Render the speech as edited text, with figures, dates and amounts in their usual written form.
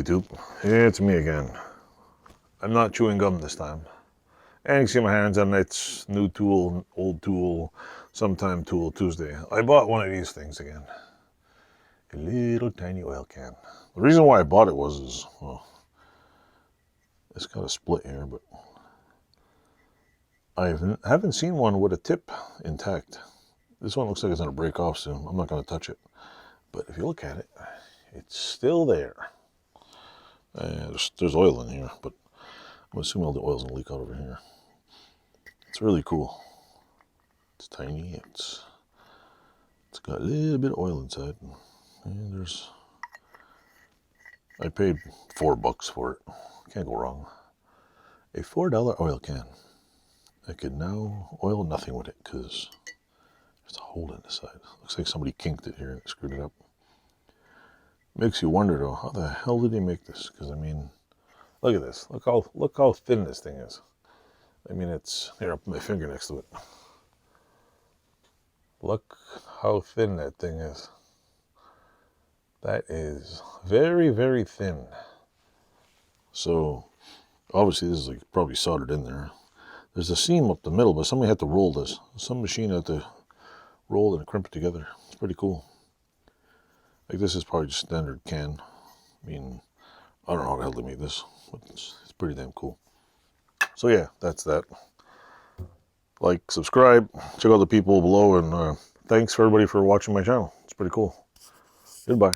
YouTube, it's me again. I'm not chewing gum this time. And you see my hands on it's new tool, old tool, sometime tool Tuesday. I bought one of these things again. A little tiny oil can. The reason why I bought it was, well, it's got a split here, but I haven't seen one with a tip intact. This one looks like it's going to break off soon. I'm not going to touch it. But if you look at it, it's still there. There's oil in here, but I'm assuming all the oil's going to leak out over here. It's really cool. It's tiny. It's got a little bit of oil inside. And I paid $4 for it. Can't go wrong. A $4 oil can. I could now oil nothing with it because there's a hole in the side. Looks like somebody kinked it here and screwed it up. Makes you wonder though, how the hell did he make this? Because I mean, look at this. Look how thin this thing is. I mean, it's here. I'll put my finger next to it. Look how thin that thing is. That is very, very thin. So obviously this is like probably soldered in there. There's a seam up the middle, but somebody had to roll this. Some machine had to roll it and crimp it together. It's pretty cool. Like this is probably just standard can. I mean, I don't know how the hell they made this, but it's pretty damn cool. So yeah, that's that. Like, subscribe, check out the people below, and thanks for everybody for watching my channel. It's pretty cool. Goodbye.